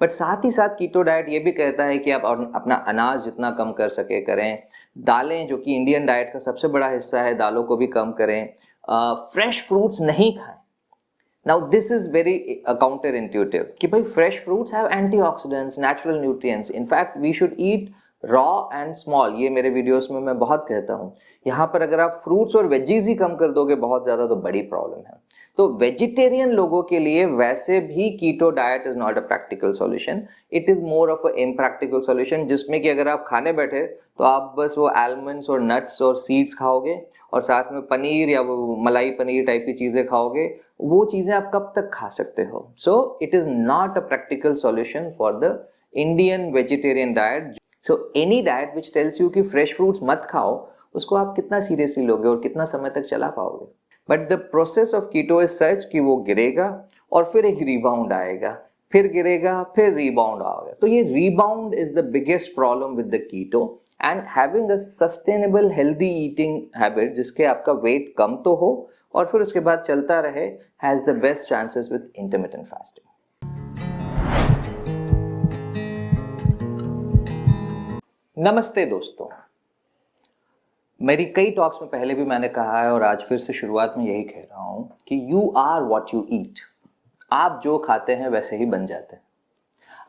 But साथ ही साथ keto diet ये भी कहता है कि आप अपना अनाज जितना कम कर सके करें, दालें जो कि इंडियन डाइट का सबसे बड़ा हिस्सा है दालों को भी कम करें, फ्रेश फ्रूट्स नहीं खाएं। Now this is very counterintuitive कि भाई fresh fruits have antioxidants, natural nutrients, in fact we should eat raw and small, ये मेरे वीडियोस में मैं बहुत कहता हूँ। यहाँ पर अगर आप फ्रूट्स और वेजीज ही कम कर दोगे बहुत ज्यादा तो बड़ी प्रॉब्लम है। तो वेजिटेरियन लोगों के लिए वैसे भी keto diet is not a practical solution, it is more of a impractical solution, जिसमें कि अगर आप खाने बैठे तो आप बस वो आलमंड्स और नट्स और सीड्स खाओगे और साथ में पनीर या वो मलाई पनीर टाइप की चीजें खाओगे। वो चीजें आप कब तक खा सकते हो? So it is not a practical solution for the Indian vegetarian diet. So any diet which tells you कि फ्रेश फ्रूट्स मत खाओ, उसको आप कितना सीरियसली लोगे और कितना समय तक चला पाओगे? But the process of keto is such कि वो गिरेगा और फिर एक रिबाउंड आएगा, फिर गिरेगा, फिर रिबाउंड आएगा। तो ये rebound is the biggest problem with the keto. And having a sustainable healthy eating habit जिसके आपका वेट कम तो हो और फिर उसके बाद चलता रहे, has the best chances with intermittent fasting. नमस्ते दोस्तों, मेरी कई टॉक्स में पहले भी मैंने कहा है और आज फिर से शुरुआत में यही कह रहा हूं कि you are what you eat. आप जो खाते हैं वैसे ही बन जाते हैं।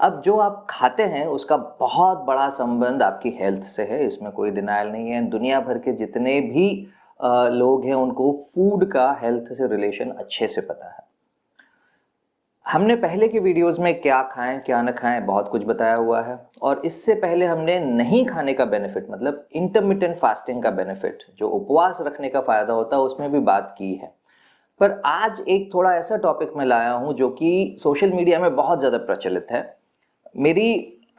अब जो आप खाते हैं उसका बहुत बड़ा संबंध आपकी हेल्थ से है, इसमें कोई डिनायल नहीं है। दुनिया भर के जितने भी लोग हैं उनको फूड का हेल्थ से रिलेशन अच्छे से पता है। हमने पहले के वीडियोस में क्या खाएं क्या न खाएं बहुत कुछ बताया हुआ है, और इससे पहले हमने नहीं खाने का बेनिफिट मतलब इंटरमिटेंट फास्टिंग का बेनिफिट, जो उपवास रखने का फायदा होता है, उसमें भी बात की है। पर आज एक थोड़ा ऐसा टॉपिक मैं लाया हूं जो कि सोशल मीडिया में बहुत ज्यादा प्रचलित है। मेरी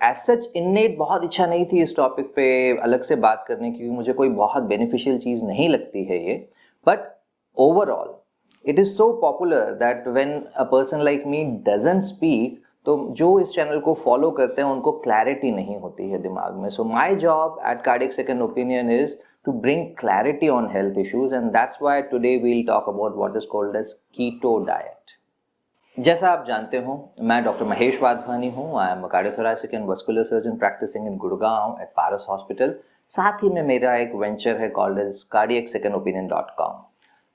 एज सच इन्नेट बहुत इच्छा नहीं थी इस टॉपिक पे अलग से बात करने की, क्योंकि मुझे कोई बहुत बेनिफिशियल चीज नहीं लगती है ये। But overall it is so popular that when a person like me doesn't speak, तो जो इस चैनल को फॉलो करते हैं उनको क्लैरिटी नहीं होती है दिमाग में। So my job at cardiac second opinion is to bring clarity on health issues, and that's why today we'll talk about what is called as keto diet. जैसा आप जानते हो, मैं डॉक्टर महेश वाधवानी हूँ। I am a cardiothoracic and vascular surgeon practising in Gurgaon at Paras hospital. साथ ही में मेरा एक वेंचर है कॉल्ड एज cardiacsecondopinion.com।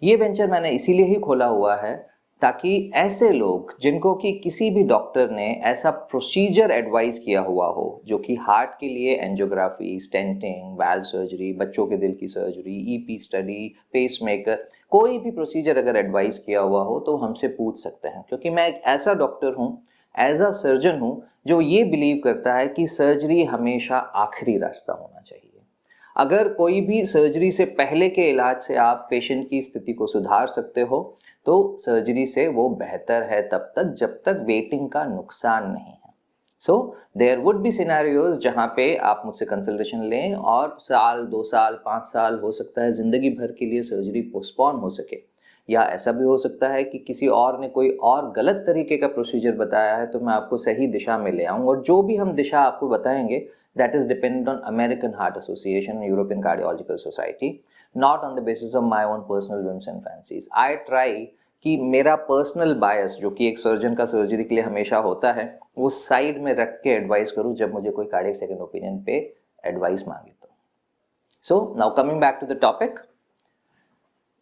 ये वेंचर मैंने इसीलिए ही खोला हुआ है ताकि ऐसे लोग जिनको कि किसी भी डॉक्टर ने ऐसा प्रोसीजर एडवाइस किया हुआ हो, जो कि हार्ट के लिए एंजियोग्राफी, स्टेंटिंग, वाल्व सर्जरी, बच्चों के दिल की सर्जरी, ईपी स्टडी, पेसमेकर, कोई भी प्रोसीजर अगर एडवाइस किया हुआ हो तो हमसे पूछ सकते हैं। क्योंकि मैं एक ऐसा डॉक्टर हूँ, एज अ सर्जन हूँ, जो ये बिलीव करता है कि सर्जरी हमेशा आखिरी रास्ता होना चाहिए। अगर कोई भी सर्जरी से पहले के इलाज से आप पेशेंट की स्थिति को सुधार सकते हो तो सर्जरी से वो बेहतर है तब तक जब तक वेटिंग का नुकसान नहीं है। So there would be scenarios जहां पे आप मुझसे कंसल्टेशन लें और साल, 2 साल, 5 साल, हो सकता है जिंदगी भर के लिए सर्जरी पोस्टपोन हो सके, या ऐसा भी हो सकता है कि किसी और ने कोई और गलत तरीके का प्रोसीजर बताया है तो मैं आपको सही दिशा में ले आऊं। और जो भी हम दिशा आपको बताएंगे that is dependent on American Heart Association and European Cardiological Society, not on the basis of my own personal whims and fancies. I try कि मेरा पर्सनल बायस जो कि एक सर्जन का सर्जरी के लिए हमेशा होता है, वो साइड में रख के एडवाइस करूं जब मुझे कोई कार्डियक सेकंड ओपिनियन पे एडवाइस मांगे तो। So now coming back to the topic,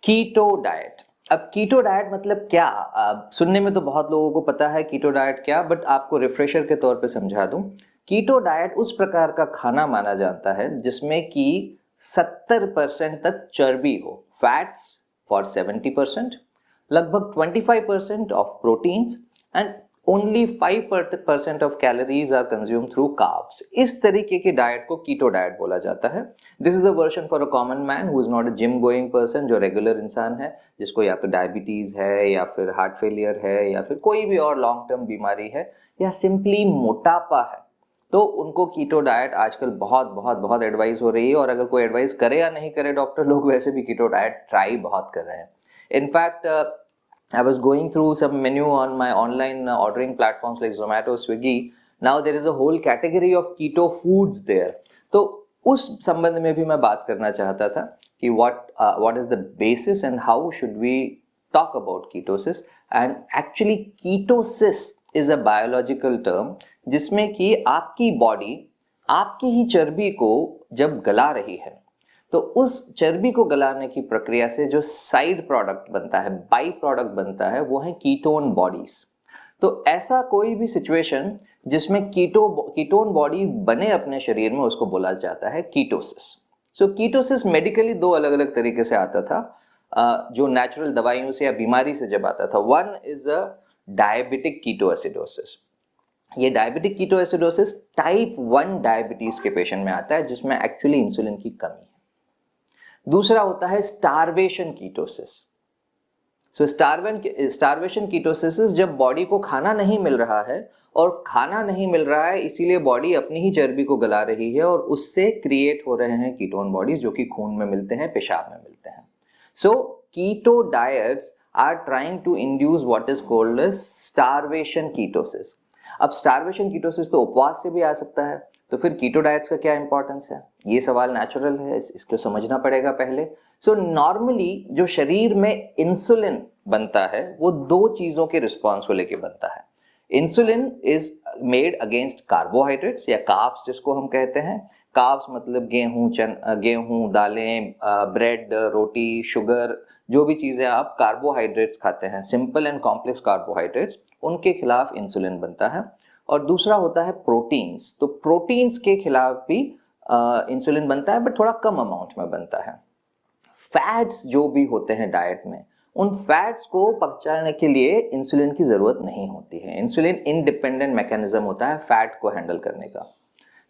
keto diet. अब कीटो डाइट मतलब क्या? सुनने में तो बहुत लोगों को पता है कीटो डाइट क्या, बट आपको रिफ्रेशर के तौर पे समझा दूं। कीटो डाइट उस प्रकार का खाना माना जाता है जिसमें कि 70% तक चर्बी हो, फैट्स फॉर 70%, लगभग 25% of proteins and only 5% of calories are consume through carbs. इस तरीके की डाइट को कीटो डाइट बोला जाता है। This is the version for a common man who is not a gym going person, जो रेगुलर इंसान है, जिसको या तो डायबिटीज है या फिर हार्ट फेलियर है या फिर कोई भी और लॉन्ग टर्म बीमारी है या सिंपली मोटापा है, तो उनको कीटो डाइट आजकल बहुत बहुत बहुत एडवाइस हो रही है। और अगर कोई एडवाइस करे या नहीं करे डॉक्टर लोग, वैसे भी कीटो डाइट ट्राई बहुत कर रहे हैं। In fact I was going through some menu on my online ordering platforms like Zomato, Swiggy. Now there is a whole category of keto foods there. तो उस संबंध में भी मैं बात करना चाहता था कि what is the basis and how should we talk about ketosis, and actually ketosis is a biological term जिसमें कि आपकी बॉडी आपकी ही चर्बी को जब गला रही है तो उस चर्बी को गलाने की प्रक्रिया से जो साइड प्रोडक्ट बनता है, बाई प्रोडक्ट बनता है, वो है कीटोन बॉडीज। तो ऐसा कोई भी सिचुएशन जिसमें कीटोन बॉडीज बने अपने शरीर में उसको बोला जाता है कीटोसिस। सो कीटोसिस मेडिकली दो अलग अलग तरीके से आता था, जो नेचुरल दवाइयों से या बीमारी से जब आता था। One is a diabetic ketoacidosis. ये डायबिटिक कीटोएसिडोसिस टाइप 1 डायबिटीज के पेशेंट में आता है जिसमें एक्चुअली इंसुलिन की कमी है। दूसरा होता है स्टारवेशन कीटोसिस। सो स्टारवेशन कीटोसिस जब बॉडी को खाना नहीं मिल रहा है और खाना नहीं मिल रहा है इसीलिए बॉडी अपनी ही चर्बी को गला रही है और उससे क्रिएट हो रहे हैं कीटोन बॉडीज जो कि खून में मिलते हैं, पेशाब में मिलते हैं। So keto diets are trying to induce what is called as starvation ketosis. अब स्टारवेशन कीटोसिस तो उपवास से भी आ सकता है, तो फिर कीटो डाइट्स का क्या इंपॉर्टेंस है? ये सवाल नेचुरल है, इसको समझना पड़ेगा पहले। सो नॉर्मली जो शरीर में इंसुलिन बनता है वो दो चीजों के रिस्पॉन्स को लेके बनता है। Insulin is made against carbohydrates या कार्ब्स जिसको हम कहते हैं। कार्ब्स मतलब गेहूं, दालें, ब्रेड, रोटी, शुगर, जो भी चीजें आप कार्बोहाइड्रेट्स खाते हैं, सिंपल एंड कॉम्प्लेक्स कार्बोहाइड्रेट्स, उनके खिलाफ इंसुलिन बनता है। और दूसरा होता है प्रोटीन्स। तो प्रोटीन्स के खिलाफ भी इंसुलिन बनता है, बट थोड़ा कम अमाउंट में बनता है। फैट्स जो भी होते हैं डाइट में, उन फैट्स को पचाने के लिए इंसुलिन की जरूरत नहीं होती है। इंसुलिन इंडिपेंडेंट मैकेनिज्म होता है फैट को हैंडल करने का।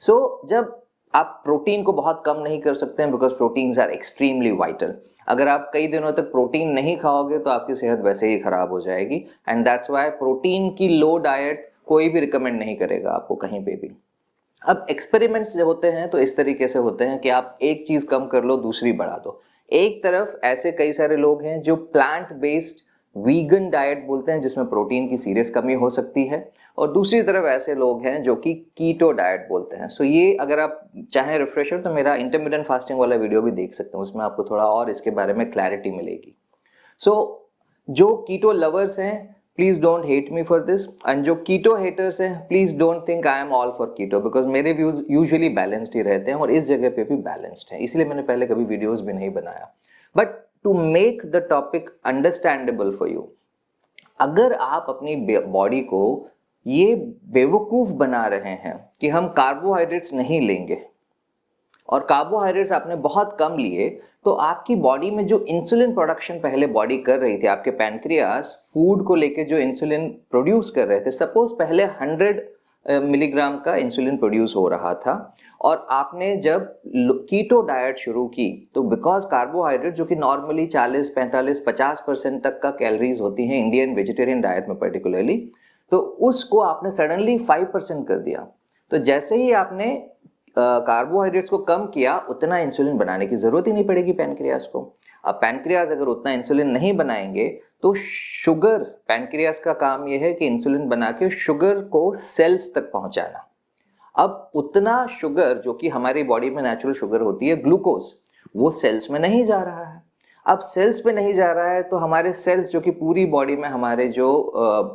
सो जब आप प्रोटीन को बहुत कम नहीं कर सकते हैं, because proteins are extremely vital. अगर आप कई दिनों तक प्रोटीन नहीं खाओगे तो आपकी सेहत वैसे ही खराब हो जाएगी, एंड दैट्स व्हाई प्रोटीन की लो डाइट कोई भी रिकमेंड नहीं करेगा आपको कहीं पे भी। अब एक्सपेरिमेंट्स जो होते हैं तो इस तरीके से होते हैं कि आप एक चीज कम कर लो, दूसरी बढ़ा दो। एक तरफ ऐसे कई सारे लोग हैं जो प्लांट बेस्ड वीगन डाइट बोलते हैं जिसमें प्रोटीन की सीरियस कमी हो सकती है, और दूसरी तरफ ऐसे लोग हैं जो कि कीटो डाइट बोलते हैं। सो ये अगर आप चाहें रिफ्रेशर तो मेरा इंटरमिटेंट फास्टिंग वाला वीडियो भी देख सकते हैं, उसमें आपको थोड़ा और इसके बारे में क्लैरिटी मिलेगी। सो जो कीटो लवर्स हैं please don't hate me for this, and जो कीटो हेटर्स हैं please don't think I am all for keto, because मेरे व्यूज यूजुअली बैलेंस्ड ही रहते हैं और इस जगह पे भी बैलेंस्ड है, इसलिए मैंने पहले कभी वीडियोस भी नहीं बनाया। But to make the topic understandable for you, अगर आप अपनी बॉडी को ये बेवकूफ बना रहे हैं कि हम कार्बोहाइड्रेट्स नहीं लेंगे और कार्बोहाइड्रेट्स आपने बहुत कम लिए, तो आपकी बॉडी में जो इंसुलिन प्रोडक्शन पहले बॉडी कर रही थी, आपके पैनक्रियास फूड को लेके जो इंसुलिन प्रोड्यूस कर रहे थे, सपोज पहले 100 मिलीग्राम का इंसुलिन प्रोड्यूस हो रहा था, और आपने जब कीटो डाइट शुरू की तो बिकॉज कार्बोहाइड्रेट जो कि नॉर्मली 40, 45, 50% तक का कैलोरीज होती हैं इंडियन वेजिटेरियन डाइट में पर्टिकुलरली, तो उसको आपने सडनली 5% कर दिया। तो जैसे ही आपने कार्बोहाइड्रेट्स को कम किया, उतना इंसुलिन बनाने की जरूरत ही नहीं पड़ेगी पैनक्रियास को। अब पैनक्रियास अगर उतना इंसुलिन नहीं बनाएंगे तो शुगर, पैनक्रियास का काम यह है कि इंसुलिन बना के शुगर को सेल्स तक पहुंचाना। अब उतना शुगर जो कि हमारी बॉडी में नेचुरल शुगर होती है, ग्लूकोज, वो सेल्स में नहीं जा रहा है। अब सेल्स में नहीं जा रहा है तो हमारे सेल्स जो कि पूरी बॉडी में हमारे जो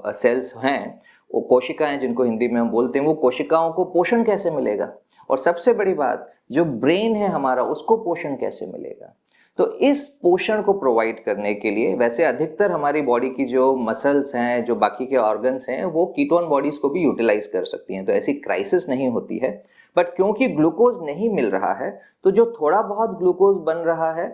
सेल्स हैं, वो कोशिकाएं जिनको हिंदी में हम बोलते हैं, वो कोशिकाओं को पोषण कैसे मिलेगा? और सबसे बड़ी बात, जो ब्रेन है हमारा, उसको पोषण कैसे मिलेगा? तो इस पोषण को प्रोवाइड करने के लिए, वैसे अधिकतर हमारी बॉडी की जो मसल्स हैं, जो बाकी के ऑर्गन्स हैं, वो कीटोन बॉडीज को भी यूटिलाइज कर सकती हैं, तो ऐसी क्राइसिस नहीं होती है। बट क्योंकि ग्लूकोज नहीं मिल रहा है, तो जो थोड़ा बहुत ग्लूकोज बन रहा है,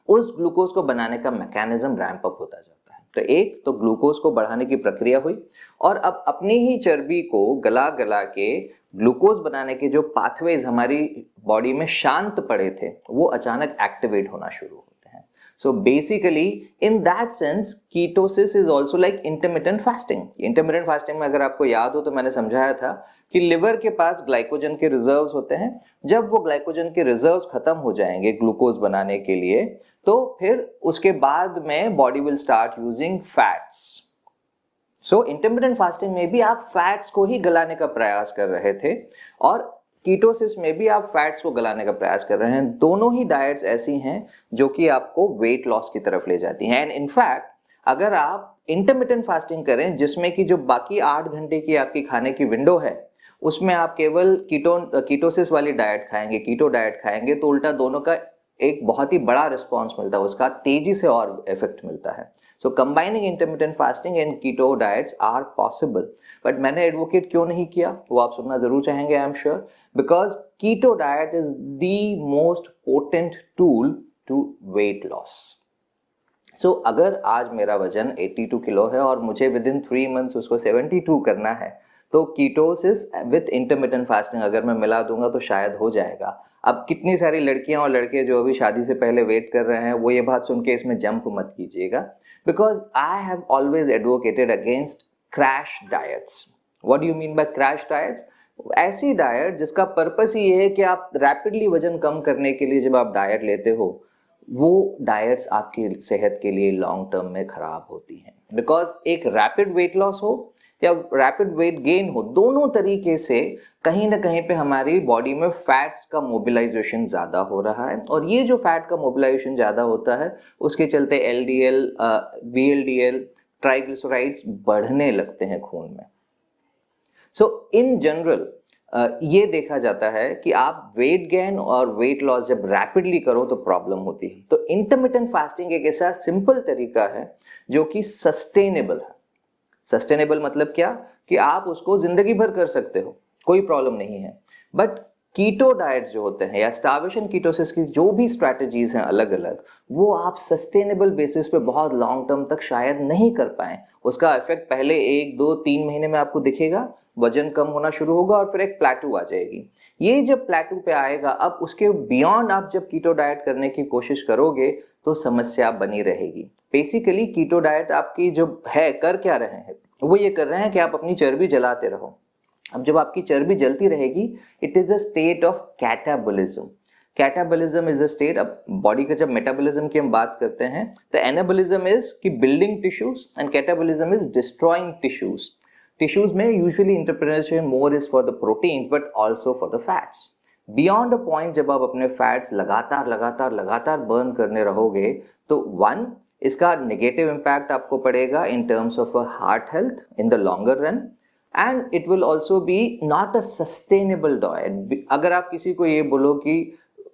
उस ग्लूकोज को बनाने का मैकेनिज्म रैंप अप होता जाता है। तो एक तो ग्लूकोज को बढ़ाने की प्रक्रिया हुई, और अब अपनी ही चर्बी को गला गला के ग्लूकोज बनाने के जो पाथवेज हमारी बॉडी में शांत पड़े थे, वो अचानक एक्टिवेट होना शुरू होते हैं। So basically in that sense ketosis is also like intermittent fasting. Intermittent fasting में अगर आपको याद हो तो मैंने समझाया था कि लिवर के पास ग्लाइकोजन के रिजर्व्स होते हैं। जब वो ग्लाइकोजन के रिजर्व्स खत्म हो जाएंगे ग्लूकोज बनाने के लिए, तो फिर उसके बाद में body will start using fats. So intermittent fasting में भी आप फैट्स को ही गलाने का प्रयास कर रहे थे, और कीटोसिस में भी आप फैट्स को गलाने का प्रयास कर रहे हैं। दोनों ही डाइट्स ऐसी हैं जो कि आपको वेट लॉस की तरफ ले जाती हैं। एंड इनफैक्ट अगर आप इंटरमिटेंट फास्टिंग करें जिसमें कि जो बाकी 8 घंटे की आपकी खाने की विंडो है उसमें आप केवल कीटोसिस वाली डाइट खाएंगे, कीटो डाइट खाएंगे, तो उल्टा दोनों का एक बहुत ही बड़ा रिस्पॉन्स मिलता है, उसका तेजी से और इफेक्ट मिलता है। So combining intermittent fasting and keto diets are possible, but मैंने एडवोकेट क्यों नहीं किया वो आप सुनना जरूर चाहेंगे, I am sure, because keto diet is the most potent tool to weight loss. So अगर आज मेरा वजन 82 किलो है और मुझे विद इन 3 मंथ्स उसको 72 करना है, तो कीटोसिस विद इंटरमिटेंट फास्टिंग अगर मैं मिला दूंगा तो शायद हो जाएगा। अब कितनी सारी लड़कियां और लड़के जो अभी शादी से पहले वेट कर रहे हैं वो ये बात सुन के इसमें जंप मत कीजिएगा, because I have always advocated against crash diets. What do you mean by crash diets? ऐसी डाइट जिसका पर्पस ही ये है कि आप रैपिडली वजन कम करने के लिए जब आप डाइट लेते हो वो डाइट्स आपकी सेहत के लिए लॉन्ग टर्म में खराब होती हैं। बिकॉज एक रैपिड वेट लॉस हो या रैपिड वेट गेन हो, दोनों तरीके से कहीं ना कहीं पे हमारी बॉडी में फैट्स का मोबिलाइजेशन ज्यादा हो रहा है, और ये जो फैट का मोबिलाइजेशन ज्यादा होता है उसके चलते एलडीएल, वीएलडीएल, ट्राइग्लिसराइड्स बढ़ने लगते हैं खून में। सो इन जनरल ये देखा जाता है कि आप वेट गेन और वेट लॉस जब रैपिडली करो तो प्रॉब्लम होती है। तो इंटरमिटेंट फास्टिंग एक ऐसा सिंपल तरीका है जो कि सस्टेनेबल है। सस्टेनेबल मतलब क्या कि आप उसको जिंदगी भर कर सकते हो, कोई प्रॉब्लम नहीं है। बट कीटो डाइट जो होते हैं या स्टार्वेशन कीटोसिस की जो भी स्ट्रैटेजीज हैं अलग अलग, वो आप सस्टेनेबल बेसिस पे बहुत लॉन्ग टर्म तक शायद नहीं कर पाए। उसका इफेक्ट पहले 1, 2, 3 महीने में आपको दिखेगा, वजन कम होना शुरू होगा और फिर एक प्लेटू आ जाएगी। ये जब प्लेटू पे आएगा, अब उसके बियॉन्ड आप जब कीटो डाइट करने की कोशिश करोगे तो समस्या बनी रहेगी। बेसिकली कीटो डाइट आपकी जो है कर क्या रहे हैं, वो ये कर रहे हैं कि आप अपनी चर्बी जलाते रहो। अब जब आपकी चर्बी जलती रहेगी, it is a state of catabolism. Catabolism is a state, अब बॉडी का जब मेटाबॉलिज्म की हम बात करते हैं तो एनाबॉलिज्म इज कि building tissues and catabolism is destroying tissues. Tissues में usually interpretation more is for the proteins but also for the fats. Beyond a point जब आप अपने फैट्स लगातार बर्न करने रहोगे तो वन, इसका नेगेटिव इंपैक्ट आपको पड़ेगा in terms of heart health in the longer run, and it will also be not a sustainable diet. अगर आप किसी को ये बोलो कि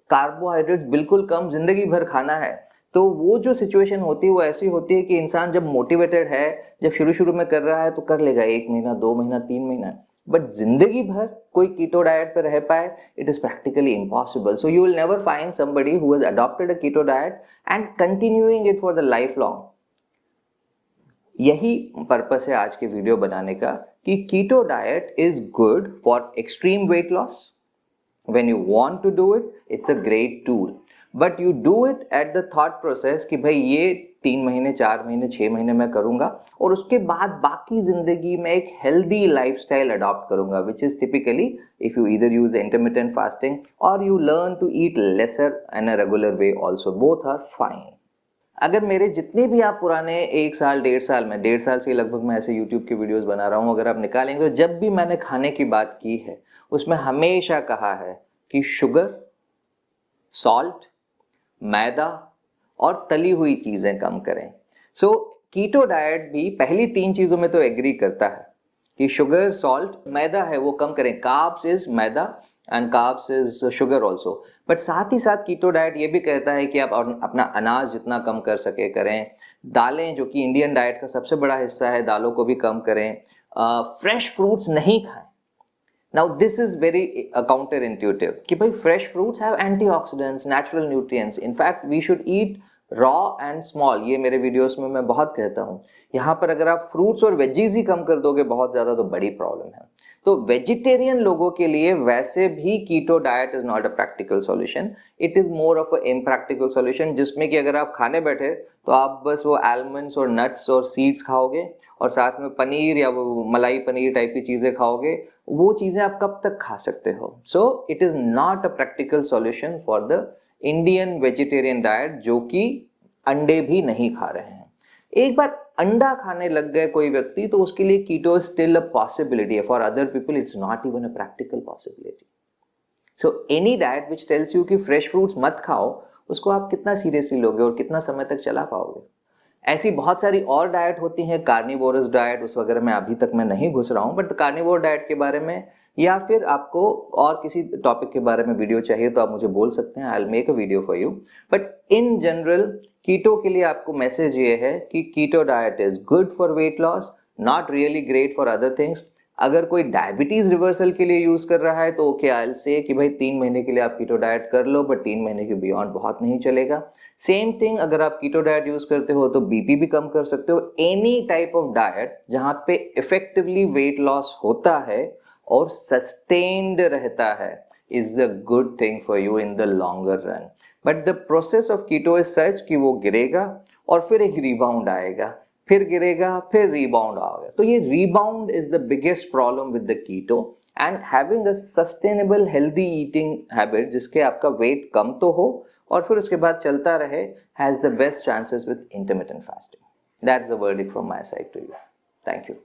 कार्बोहाइड्रेट बिल्कुल कम जिंदगी भर खाना है, तो वो जो सिचुएशन होती है वो ऐसी होती है कि इंसान जब मोटिवेटेड है, जब शुरू में कर रहा है तो कर लेगा 1 महीना, 2 महीना, 3 महीना, बट जिंदगी भर कोई कीटो डाइट पर रह पाए, it is practically impossible. So you will never find somebody who has adopted a keto diet and continuing it for the life long. यही पर्पस है आज के वीडियो बनाने का कि keto diet is good for extreme weight loss. When you want to do it, it's a great tool. But you do it at the thought process कि भाई ये 3 महीने, 4 महीने, 6 महीने मैं करूंगा और उसके बाद बाकी जिंदगी में एक हेल्दी लाइफस्टाइल अडॉप्ट करूंगा, which is typically if you either use intermittent fasting or you learn to eat lesser in a regular way also. Both are fine. अगर मेरे जितने भी आप पुराने 1 साल, 1.5 साल में, 1.5 साल से लगभग मैं ऐसे YouTube के वीडियोस बना रहा हूँ, अगर आप निकालेंगे तो जब भी मैंने खाने की बात की है उसमें हमेशा कहा है कि शुगर, सॉल्ट, मैदा और तली हुई चीजें कम करें। सो कीटो डाइट भी पहली 3 चीजों में तो एग्री करता है कि शुगर, सॉल्ट, मैदा है वो कम करें। Carbs is maida and carbs is sugar also. But साथ ही साथ कीटो डाइट ये भी कहता है कि आप अपना अनाज जितना कम कर सके करें। दालें, जो कि इंडियन डाइट का सबसे बड़ा हिस्सा है, दालों को भी कम करें। फ्रेश फ्रूट्स नहीं खाएं। Now this is very counterintuitive कि भाई fresh fruits have antioxidants, natural nutrients. In fact, we should eat raw and small. ये मेरे वीडियोस में मैं बहुत कहता हूँ। यहाँ पर अगर आप फ्रूट्स और वेजीज ही कम कर दोगे बहुत ज्यादा तो बड़ी प्रॉब्लम है। तो वेजिटेरियन लोगों के लिए वैसे भी keto diet is not a practical solution, it is more of a impractical solution, जिसमें कि अगर आप खाने बैठे तो आप बस वो आलमंड्स और नट्स और सीड्स खाओगे और साथ में पनीर या वो मलाई पनीर टाइप की चीजें खाओगे। वो चीजें आप कब तक खा सकते हो? So it is not a practical solution for the Indian vegetarian diet, जो कि अंडे भी नहीं खा रहे हैं। एक बार अंडा खाने लग गए कोई व्यक्ति तो उसके लिए कीटो स्टिल अ पॉसिबिलिटी है। For other people it's not even a practical possibility. So any diet which tells you कि फ्रेश फ्रूट्स मत खाओ, उसको आप कितना सीरियसली लोगे और कितना समय तक चला पाओगे? ऐसी बहुत सारी और डाइट होती हैं, कार्निवोरस डाइट, उस वगैरह में अभी तक मैं नहीं घुस रहा हूँ, बट कार्निवोर डाइट के बारे में या फिर आपको और किसी टॉपिक के बारे में वीडियो चाहिए तो आप मुझे बोल सकते हैं, I will make a video for you. But in general keto के लिए आपको मैसेज ये है कि keto diet is good for weight loss, not really great for other things. अगर कोई डायबिटीज रिवर्सल के लिए यूज कर रहा है तो ओके, आई विल से कि भाई 3 महीने के लिए आप कीटो डाइट कर लो, बट 3 महीने के बियॉन्ड बहुत नहीं चलेगा। सेम थिंग अगर आप कीटो डाइट यूज करते हो तो बीपी भी कम कर सकते हो। एनी टाइप ऑफ डाइट जहां पे इफेक्टिवली वेट लॉस होता है और सस्टेन्ड रहता है is a good thing for you in the longer run. But the process of keto is such कि वो गिरेगा और फिर एक रिबाउंड आएगा, फिर गिरेगा, फिर रिबाउंड आएगा। तो ये rebound is the biggest problem with the keto. And having a sustainable healthy eating habit जिसके आपका वेट कम तो हो और फिर उसके बाद चलता रहे, has the best chances with intermittent fasting. That's the verdict from my side to you. Thank you.